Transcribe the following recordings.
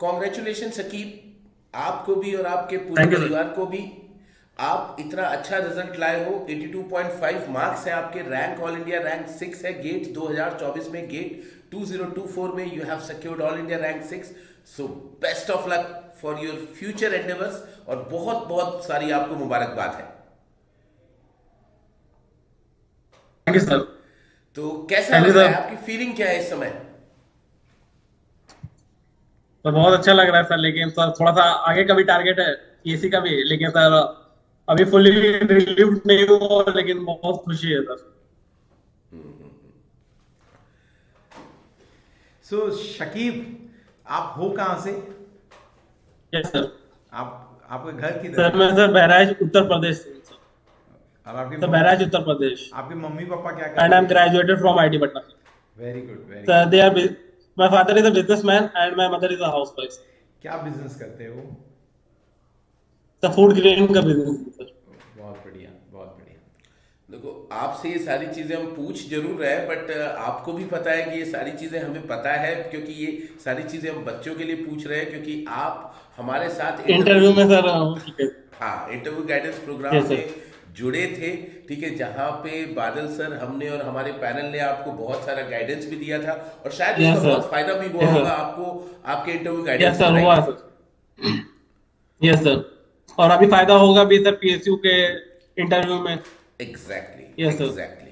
Congratulation Shakib, आपको भी और आपके पूरे थैंक यू सर। परिवार को भी। आप इतना अच्छा रिजल्ट लाए हो। 82.5 मार्क्स है आपके। रैंक ऑल इंडिया रैंक 6 है। गेट 2024 में, गेट 2024 में you have secured all India rank 6। So best of luck for your future endeavours, और बहुत बहुत सारी आपको मुबारकबाद है। Thank you sir. तो कैसा थैंक यू लग रहा सर। है, आपकी फीलिंग क्या है इस समय? तो बहुत अच्छा लग रहा है सर, लेकिन सर थोड़ा सा आगे का भी टारगेट है, एसी का भी, लेकिन सर अभी फुल्ली रिलीव्ड नहीं हुआ, लेकिन बहुत खुशी है सर। सो शकीब, आप हो कहाँ से? Yes sir. आपका घर किधर सर है? मैं सर बहराइच उत्तर प्रदेश से हूँ सर। और आपके सर बहराइच उत्तर प्रदेश। आपके मम्मी पापा क्या एंड आई एम करते हैं? Graduated from IT Patna sir. Very good, very sir good. They are, my father is a businessman and my mother is a housewife. क्या बिजनेस करते हो? सर फूड ग्रेन का business है sir. बहुत बढ़िया, बहुत बढ़िया। देखो, आपसे ये सारी चीज़ें हम पूछ जरूर रहे हैं, बट आपको भी पता है कि ये सारी चीज़ें हमें पता है, क्योंकि ये सारी चीज़ें हम बच्चों के लिए पूछ रहे हैं, क्योंकि आप हमारे साथ इंटरव्यू इंटरव्यू, में सर हो चुके। हाँ, interview guidance programme yes sir. में जुड़े थे। ठीक है, जहाँ पे बादल सर, हमने और हमारे पैनल ने आपको बहुत सारा गाइडेंस भी दिया था, और शायद यस उसका सर। बहुत फायदा भी हुआ यस होगा सर। आपको, आपके इंटरव्यू यस गाइडेंस में, सर हुआ राइट? सर। Yes sir. और अभी फायदा होगा भी सर पीएसयू के इंटरव्यू में। Exactly, yes sir. एग्जैक्टली,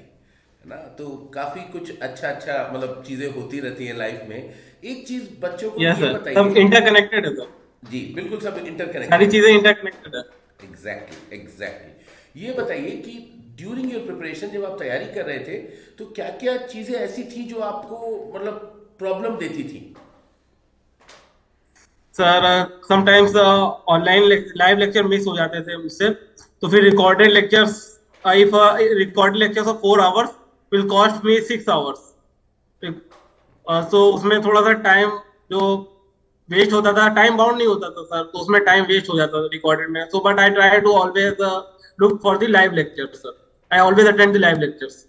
है ना? तो काफी कुछ अच्छा अच्छा मतलब चीजें होती रहती हैं लाइफ में। एक चीज बच्चों को यस ये सर, बताइए। सब इंटरकनेक्टेड है सर। जी बिल्कुल, सब सारी इंटरकनेक्टेड है। चीजें इंटरकनेक्टेड है। Exactly, exactly. ये बताइए कि ड्यूरिंग योर प्रिपरेशन, जब आप तैयारी कर रहे थे, तो क्या क्या चीजें ऐसी थी जो आपको मतलब प्रॉब्लम देती थी? Sir sometimes online live lecture miss हो जाते थे मुझसे, तो फिर recorded lectures, if recorded lectures of 4 hours will cost me 6 hours. So उसमें थोड़ा सा टाइम जो वेस्ट होता था, टाइम बाउंड नहीं होता था सर, तो उसमें टाइम वेस्ट हो जाता था रिकॉर्डेड में। So but I try to always look for the live lectures sir. I always attend the live lectures.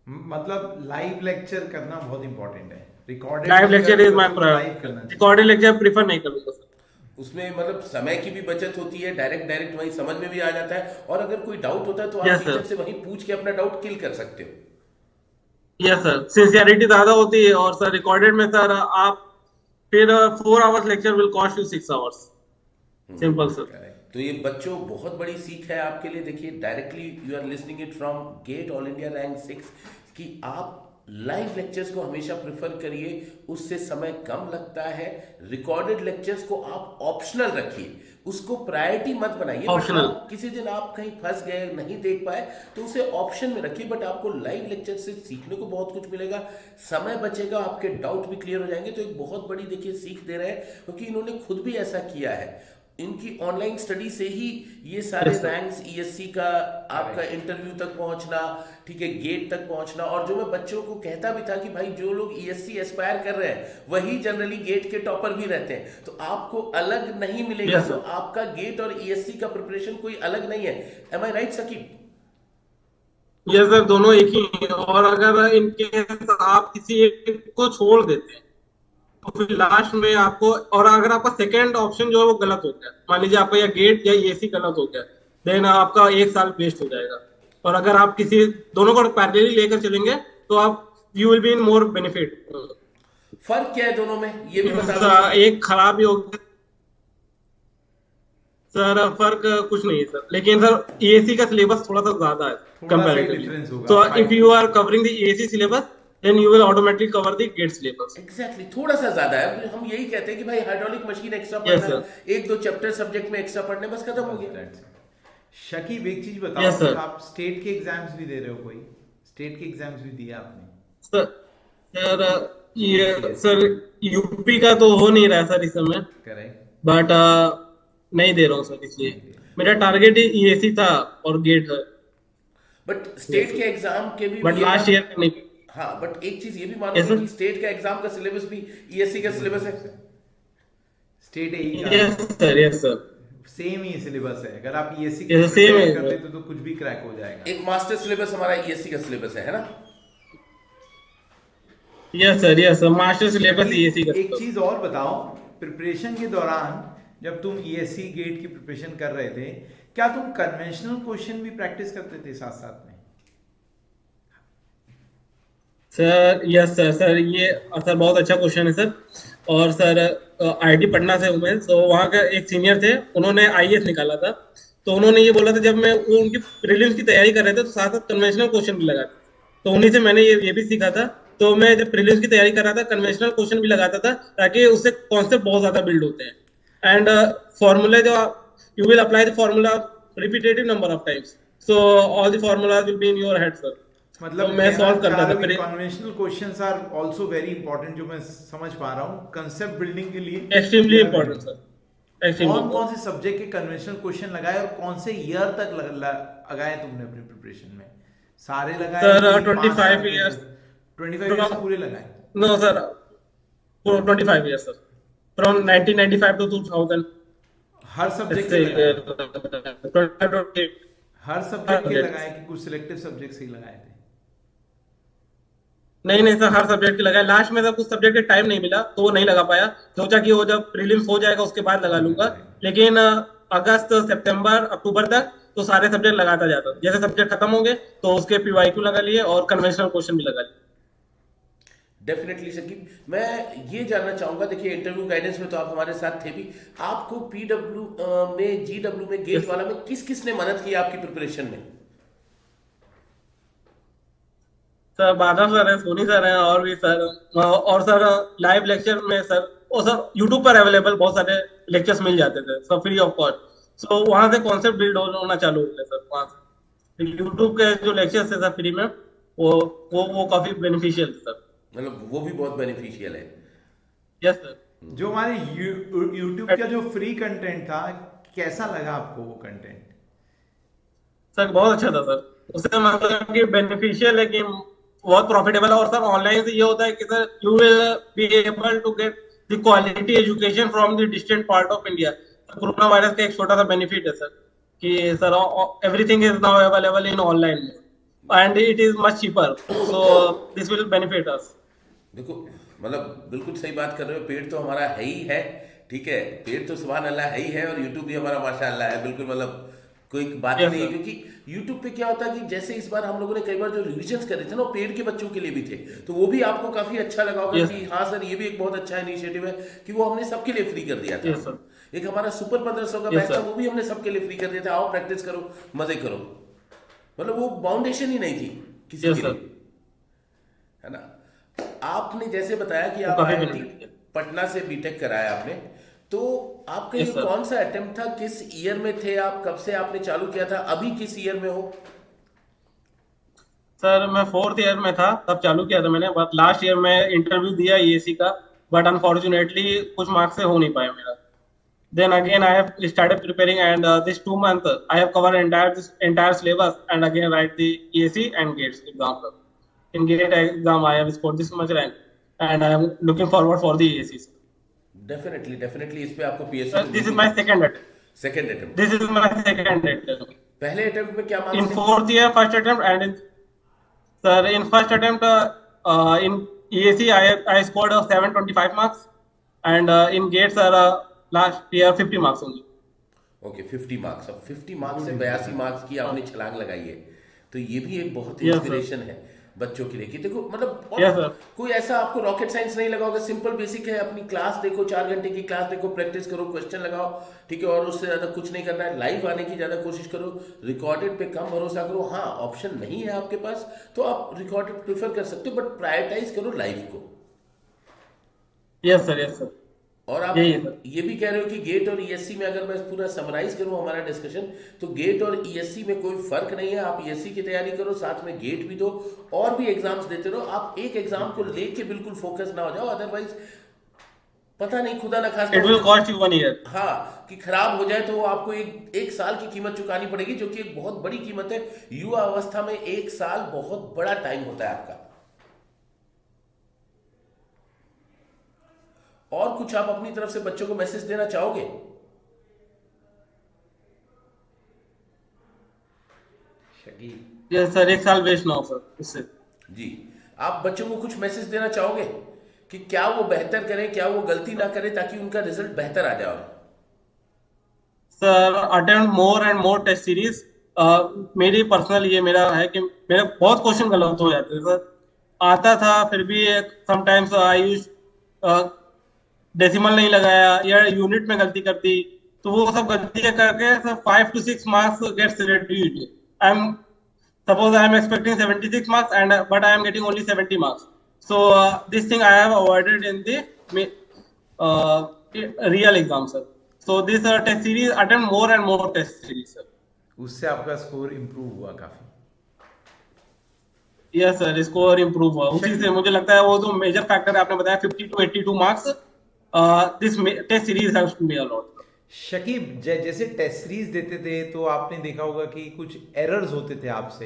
मतलब लाइव लेक्चर करना बहुत इंपॉर्टेंट है। रिकॉर्डेड लाइव नहीं लेक्चर करते इज माय बच्चों को लाइव प्रायोरिटी। करना चाहिए। रिकॉर्डेड लेक्चर प्रीफर नहीं करूंगा सर। उसमें मतलब समय की भी बचत होती है, डायरेक्ट डायरेक्ट वहीं समझ में भी आ जाता है, और अगर कोई डाउट होता है तो आप यस टीचर सर। से वहीं पूछ के अपना डाउट क्लियर कर सकते हो। यस सर, सिंसियरिटी ज्यादा होती है। और सर रिकॉर्डेड में सर आप फिर 4 hours lecture will cost you 6 hours. Simple sir. Correct. तो ये बच्चों बहुत बड़ी सीख है आपके लिए। देखिए, directly you are listening it from GATE all India rank 6, कि आप लाइव लेक्चर्स को हमेशा प्रेफर करिए, उससे समय कम लगता है। रिकॉर्डेड लेक्चर्स को आप ऑप्शनल रखिए, उसको प्रायोरिटी मत बनाइए। बट हाँ, ऑप्शनल। किसी दिन आप कहीं फंस गए, नहीं देख पाए, तो उसे ऑप्शन में रखिए। बट आपको लाइव लेक्चर से सीखने को बहुत कुछ मिलेगा, समय बचेगा, आपके डाउट भी क्लियर हो जाएंगे। तो एक बहुत बड़ी देखिए सीख दे रहे हैं, क्योंकि इन्होंने खुद भी ऐसा किया है। इनकी ऑनलाइन स्टडी से ही ये सारे यस सर। रैंक्स, ईएससी का, आपका इंटरव्यू तक पहुंचना, ठीक है, गेट तक पहुंचना। और जो मैं बच्चों को कहता भी था कि भाई, जो लोग ईएससी एस्पायर कर रहे हैं वही जनरली गेट के टॉपर भी रहते हैं, तो आपको अलग नहीं मिलेगा। यस तो सर। आपका गेट और ईएससी का प्रिपरेशन कोई अलग नहीं है। एम आई राइट सकीब? यस सर, दोनों एक ही हैं। और अगर इनकेस आप किसी एक को छोड़ देते हैं, तो फिर लास्ट में आपको, और अगर आपका सेकंड ऑप्शन जो है वो गलत हो गया, मान लीजिए आपका या गेट या एसी गलत हो गया, देन आपका 1 साल वेस्ट हो जाएगा। और अगर आप किसी दोनों को पैरेलली लेकर चलेंगे, तो आप you will be in more benefit. फर्क क्या है दोनों में, ये भी बता दो सकीब। एक खराब भी हो गया सर, फर्क कुछ नहीं है सर, लेकिन सर एसी का सिलेबस थोड़ा सा ज्यादा है थोड़ा सा ही कंपैरेटिवली। डिफरेंस होगा, so if 5 you are covering the AC syllabus, then you will automatically cover the GATE syllabus. Exactly, थोड़ा सा ज्यादा है। हम यही कहते हैं कि भाई, हाइड्रोलिक मशीन एक्स्ट्रा यस पढ़ना, सर। एक दो चैप्टर सब्जेक्ट में एक्स्ट्रा पढ़ने, बस खत्म हो गया। शकीब, एक चीज बताओ यस कि सर। आप स्टेट के एग्जाम्स भी दे रहे हो? कोई स्टेट के एग्जाम्स भी दिए आपने? सर सर ये यूपीएससी। सर यूपी का तो हो नहीं रहा है सर इस समय, करेक्ट। बट नहीं दे रहा हूँ सर, इसलिए नहीं दे रहे। मेरा टारगेट ही ईएसी था और गेट है। बट यस स्टेट के सर। एग्जाम के भी बट ये लास्ट मान, ईयर नहीं। हाँ, बट एक चीज ये भी यस मानोगे सर। कि स्टेट का एग्जाम का सिलेबस भी ईएससी का सिलेबस है। स्टेट एई का yes sir. Yes sir. Same ही सिलेबस है। अगर आप ईएससी के यस लिए सेम प्रिपेयर है कर सर। लेते तो कुछ भी क्रैक हो जाएगा। एक मास्टर सिलेबस हमारा ईएससी का सिलेबस है ना? Yes sir. Yes sir, master syllabus Shakib, EAC का एक सर। चीज और बताओ प्रिपरेशन के दौरान जब तुम ईएससी गेट की प्रिपरेशन कर रहे थे, क्या तुम कन्वेंशनल क्वेश्चन भी प्रैक्टिस करते थे साथ साथ में? सर यस सर सर ये सर बहुत अच्छा क्वेश्चन है सर। और सर आईआईटी पटना से हूँ मैं, तो वहाँ का एक सीनियर थे, उन्होंने आईएएस निकाला था। तो उन्होंने ये बोला था, जब मैं वो उनकी प्रीलिम्स की तैयारी कर रहे थे तो साथ साथ कन्वेंशनल क्वेश्चन भी लगाते, तो उन्हीं से मैंने ये भी सीखा था। तो मैं जब प्रीलिम्स की तैयारी कर रहा था कन्वेंशनल क्वेश्चन भी लगाता था, ताकि उससे कॉन्सेप्ट बहुत ज्यादा बिल्ड होते हैं। एंड फॉर्मूला जो you will apply the formula repetitive number of times, so all the formulas will be in your head sir. मतलब तो मैं सॉल्व करता था फिर। Conventional questions are also very important, जो मैं समझ पा रहा हूँ कंसेप्ट बिल्डिंग के लिए एक्सट्रीमली इंपॉर्टेंट सर। कौन कौन से सब्जेक्ट के कन्वेंशनल क्वेश्चन लगाए और कौन से ईयर तक लगाए तुमने अपने प्रिपरेशन में? सारे लगाए सर कि 25 years 25 इयर्स पूरे लगाए? No sir 25 years sir, from 1995 to 2000। हर सब्जेक्ट के लगाए? हर सब्जेक्ट के लगाए कि कुछ सिलेक्टिव सब्जेक्ट से ही लगाए थे? नहीं नहीं सर, हर सब्जेक्ट के लगाए। लास्ट में सर कुछ सब्जेक्ट के टाइम नहीं मिला तो वो नहीं लगा पाया, सोचा कि वो जब प्रीलिम्स हो जाएगा उसके बाद लगा लूंगा। लेकिन अगस्त सितंबर अक्टूबर तक तो सारे सब्जेक्ट लगाता जाता, जैसे सब्जेक्ट खत्म होंगे तो उसके पीवाईक्यू लगा लिए और कन्वेंशनल क्वेश्चन भी लगा लिए। डेफिनेटली शकीब, मैं ये जानना चाहूंगा, देखिए इंटरव्यू गाइडेंस में तो आप हमारे साथ थे भी, आपको पीडब्ल्यू में, जीडब्ल्यू में, गेट वाला में किस किस ने मदद की आपकी प्रिपरेशन में? सर बादल सर है, सोनी सर है, और भी सर, और सर लाइव लेक्चर में सर, और सर यूट्यूब पर अवेलेबल बहुत सारे लेक्चर्स मिल जाते थे सब फ्री ऑफ कॉस्ट। सो वहां से कॉन्सेप्ट बिल्ड होना चालू हो गया सर। वहां से यूट्यूब के जो लेक्चर्स थे सर फ्री में, वो काफी बेनिफिशियल थे सर। मतलब वो भी बहुत बेनिफिशियल है। Yes sir. जो हमारे यूट्यूब का जो फ्री कंटेंट था, कैसा लगा आपको वो कंटेंट? सर बहुत अच्छा था सर, उससे मतलब कि बेनिफिशियल है कि बहुत प्रॉफिटेबल है। और सर ऑनलाइन से ये होता है कि sir you will be able to get the quality education from the distant part of India. Coronavirus का एक छोटा सा बेनिफिट है सर, कि sir everything is now available in online and it is much cheaper, so this will benefit us. देखो मतलब बिल्कुल सही बात कर रहे हो, पेड़ तो हमारा है ही है, ठीक है, पेड़ तो सुभान अल्लाह है ही है, और यूट्यूब भी हमारा माशाअल्लाह है, बिल्कुल मतलब कोई बात ही नहीं है। क्योंकि यूट्यूब पे क्या होता है कि जैसे इस बार हम लोगों ने कई बार जो रिविजन्स करे थे ना, वो पेड के बच्चों के लिए भी थे, तो वो भी आपको काफी अच्छा लगा होगा कि हाँ सर ये भी एक बहुत अच्छा इनिशिएटिव है कि वो हमने सबके लिए फ्री कर दिया था। एक हमारा सुपर 1500 का बैच था, वो भी हमने सबके लिए फ्री कर दिया था, आओ प्रैक्टिस करो, मजे करो, मतलब वो बाउंडेशन ही नहीं थी किसी के लिए, है ना। आपने जैसे बताया कि आप आईआईटी पटना से बीटेक कराया आपने, तो आपका ये कौन सा अटेम्प्ट था, किस ईयर में थे आप, कब से आपने चालू किया था, अभी किस ईयर में हो? सर मैं 4th ईयर में था तब चालू किया था मैंने, बट लास्ट ईयर में इंटरव्यू दिया ईएसी का, बट अनफॉर्चुनेटली कुछ मार्क्स से हो नहीं पाया मेरा। Then again I have started preparing, and this 2 month I have covered entire syllabus, and again write the EAC and GATE exam. In GATE exam I have scored this much rank, and I am looking forward for the EAC. Definitely इस पे आपको PSC. This is my second attempt. Second attempt? This is my second attempt. पहले attempt में क्या marks In थे? 4th year first attempt, and in first attempt in EAC I scored 725 marks, and in GATE last year 50 marks only. Okay 50 marks. अब 50 marks से 82 marks की आपने छलांग लगाई है, तो ये भी एक बहुत इंस्पिरेशन है बच्चों के लिए कि देखो मतलब कोई ऐसा आपको रॉकेट साइंस नहीं लगा होगा, सिंपल बेसिक है, अपनी क्लास देखो, 4 घंटे की क्लास देखो, प्रैक्टिस करो, क्वेश्चन लगाओ, ठीक है, और उससे ज़्यादा कुछ नहीं करना है, लाइव आने की ज़्यादा कोशिश करो, रिकॉर्डेड पे कम भरोसा करो। हाँ ऑप्शन नहीं है आपके पास तो आप रिकॉर्डेड प्रेफर कर सकते हो, बट प्रायोरिटाइज करो लाइव को। Yes sir. और आप ये भी कह रहे हो कि गेट और ईएससी में, अगर मैं पूरा समराइज करूं हमारा डिस्कशन, तो गेट और ईएससी में कोई फर्क नहीं है, आप ईएससी की तैयारी करो, साथ में गेट भी दो, और भी एग्जाम्स देते रहो, आप एक एग्जाम को लेके बिल्कुल फोकस ना हो जाओ, अदरवाइज पता नहीं खुदा ना खास, it will cost you 1 year। हाँ कि खराब हो जाए तो आपको एक साल की कीमत चुकानी पड़ेगी, जो कि एक बहुत बड़ी कीमत है। युवा अवस्था में 1 साल बहुत बड़ा टाइम होता है आपका। और कुछ आप अपनी तरफ से बच्चों को मैसेज देना चाहोगे? यस सर, 1 साल वेस्ट ना हो सर इससे। जी, आप बच्चों को कुछ मैसेज देना चाहोगे कि क्या वो बेहतर करें, क्या वो गलती ना करें ताकि उनका रिजल्ट बेहतर आ जाए? Sir attempt more and more test series. मेरी पर्सनल ये मेरा है कि मेरे बहुत क्वेश्चन गलत हो जाते हैं सर। आता था फिर भी समटाइम्स आई यूज डेसिमल नहीं लगाया या यूनिट में गलती कर दी, तो वो सब गलतियां करके sir 5 to 6 marks gets reduced. I am suppose I am expecting 76 marks and but I am getting only 70 marks. So this thing I have avoided in the real exam, sir. So this test series attempt more and more test series, sir. उससे आपका score improve हुआ काफी। Yes, sir. Score improve हुआ उसी से। मुझे लगता है वो जो मेजर फैक्टर है आपने बताया 50 to 82 marks. This test series helps me a lot. Shakib, जैसे टेस्ट सीरीज देते थे तो आपने देखा होगा कि कुछ एरर्स होते थे आपसे,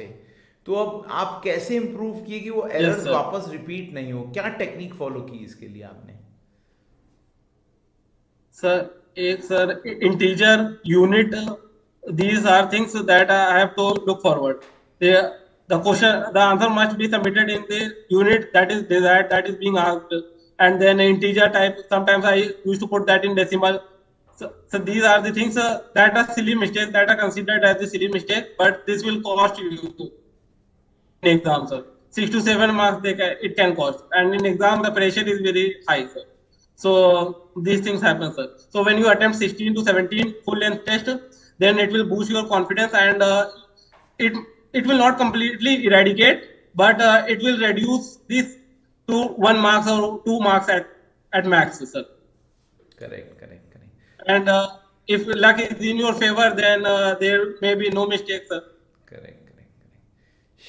तो अब आप कैसे इम्प्रूव किए कि वो एरर्स sir. वापस रिपीट नहीं हो? क्या टेक्निक फॉलो की इसके लिए आपने? Sir integer unit, these are things that I have to look forward. The answer must be submitted in the unit that is desired, that is being asked, and then integer type. Sometimes I used to put that in decimal. So these are the things that are silly mistakes, that are considered as a silly mistake, but this will cost you in exam, sir. 6 to 7 marks it can cost, and in exam the pressure is very high, sir. So these things happen, sir. So when you attempt 16 to 17 full length test, then it will boost your confidence, and it will not completely eradicate, but it will reduce this to 1 mark or 2 marks at max, sir. Correct correct correct And if luck is in your favor, then there may be no mistakes, sir. Correct correct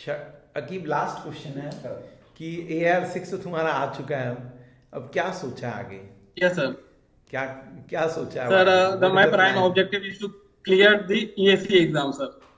correct. Aqib, last question है कि AR6 तो तुम्हारा आ चुका है, अब क्या सोचा है आगे? Yes, sir. क्या क्या सोचा है Sir, आगे? What is my the prime plan? objective is to clear the ESC exam, sir.